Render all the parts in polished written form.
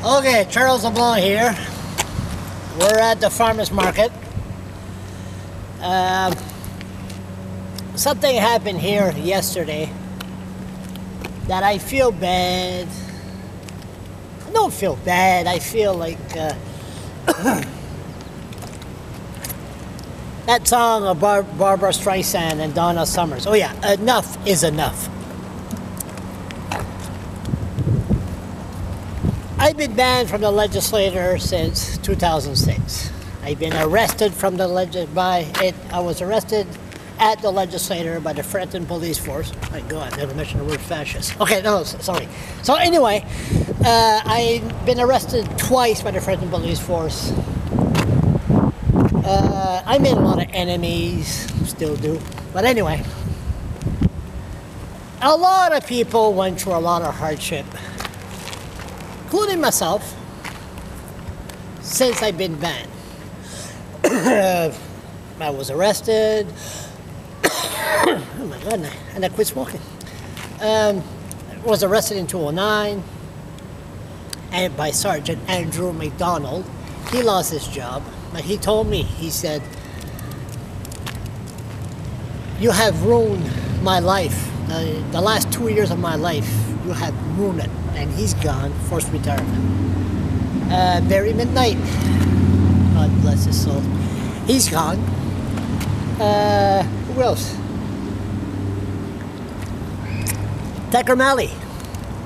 Okay, Charles LeBlanc here. We're at the farmer's market. Something happened here yesterday that I feel bad. I don't feel bad. I feel like that song of Barbara Streisand and Donna Summers. Oh yeah, enough is enough. I've been banned from the legislature since 2006. I've been arrested from the I was arrested at the legislature by the Fredericton police force. My God, I never mentioned the word fascist. Okay, no, sorry. So anyway, I've been arrested twice by the Fredericton police force. I made a lot of enemies, still do. But anyway, a lot of people went through a lot of hardship, including myself, since I've been banned. I was arrested. Oh my God, and I quit smoking. Was arrested in 2009 and by Sergeant Andrew McDonald. He lost his job, but he told me, he said, "You have ruined my life. The last 2 years of my life, you have ruined it." And he's gone, forced retirement. Barry Midnight, God bless his soul. He's gone. Who else? Tucker Malley,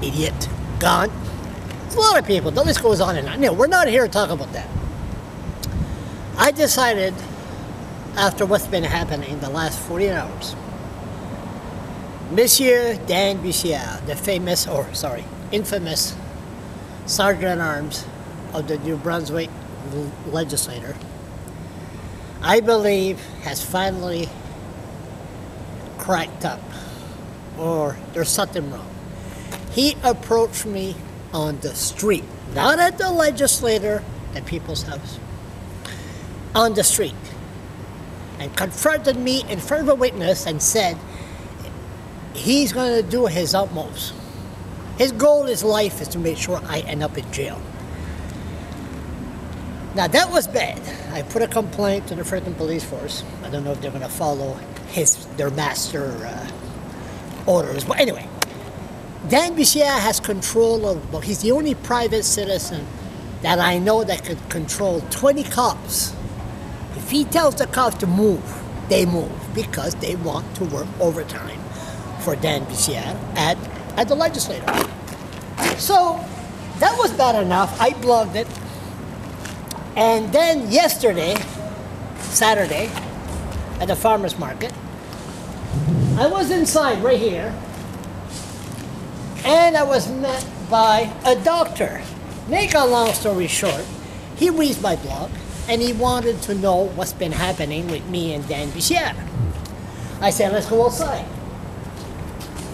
idiot, gone. There's a lot of people. The list goes on and on. No, we're not here to talk about that. I decided, after what's been happening the last 48 hours, Monsieur Dan Bussieres, the infamous Sergeant-at-Arms of the New Brunswick legislature, I believe has finally cracked up, or there's something wrong. He approached me on the street, not at the legislature, at people's house, on the street, and confronted me in front of a witness and said he's going to do his utmost. His goal in his life is to make sure I end up in jail. Now that was bad. I put a complaint to the Fredericton police force. I don't know if they're going to follow their master orders, but anyway, Dan Bussieres has control of. Well, he's the only private citizen that I know that could control 20 cops. If he tells the cops to move, they move because they want to work overtime for Dan Bussieres at the legislature. So that was bad enough. I blogged it. And then yesterday, Saturday, at the farmer's market, I was inside right here, and I was met by a doctor. Make a long story short, he reads my blog, and he wanted to know what's been happening with me and Dan Bussieres. I said, let's go outside.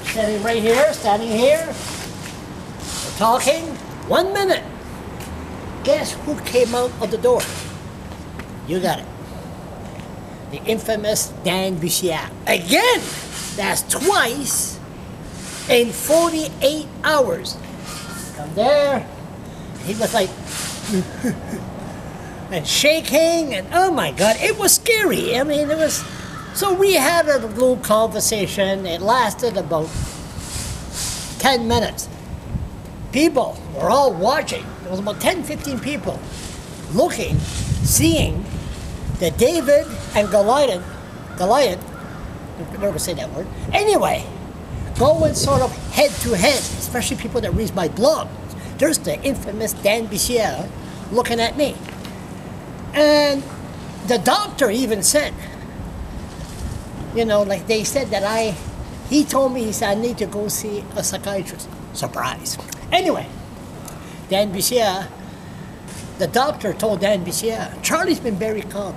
Standing right here, standing here, we're talking, 1 minute. Guess who came out of the door? You got it. The infamous Dan Bussieres. Again! That's twice in 48 hours. Come there. He was like, and shaking, and oh my God, it was scary. I mean, it was, so we had a little conversation. It lasted about 10 minutes. People were all watching. There was about 10-15 people looking, seeing the David and Goliath, I'm never gonna say that word, anyway, going sort of head to head, especially people that read my blog. There's the infamous Dan Bussieres looking at me. And the doctor even said, you know, like they said that he told me, he said, I need to go see a psychiatrist. Surprise. Anyway, Dan Bussieres, the doctor told Dan Bussieres, Charlie's been very calm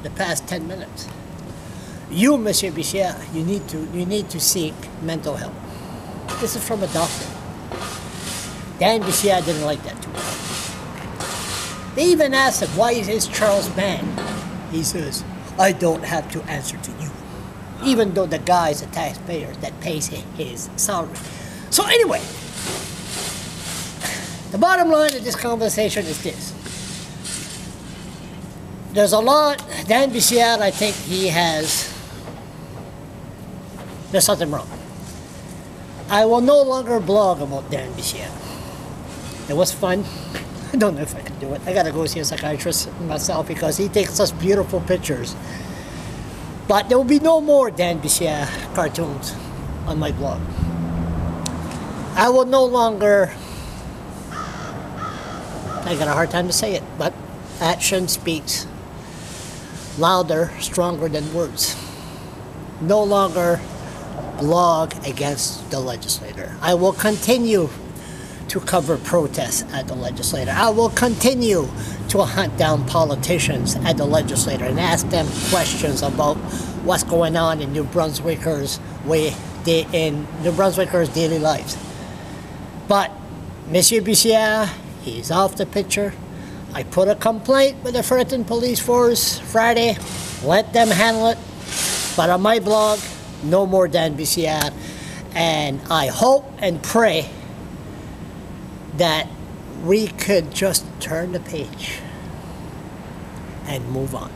the past 10 minutes. You, Monsieur Bussieres, you need to seek mental help. This is from a doctor. Dan Bussieres didn't like that too well. They even asked him, why is Charles banned? He says, I don't have to answer to you, even though the guy is a taxpayer that pays his salary. So anyway, The bottom line of this conversation is this. There's a lot, Dan Bussieres, I think there's something wrong. I will no longer blog about Dan Bussieres. It was fun. I don't know if I can do it. I gotta go see a psychiatrist myself because he takes such beautiful pictures. But there will be no more Dan Bussieres cartoons on my blog. I will no longer, I got a hard time to say it, but action speaks louder, stronger than words. No longer blog against the legislator. I will continue to cover protests at the legislature. I will continue to hunt down politicians at the legislature and ask them questions about what's going on in New Brunswickers' daily lives. But Monsieur Bussieres, he's off the picture. I put a complaint with the Fredericton Police Force Friday. Let them handle it. But on my blog, no more Dan Bussieres. And I hope and pray that we could just turn the page and move on.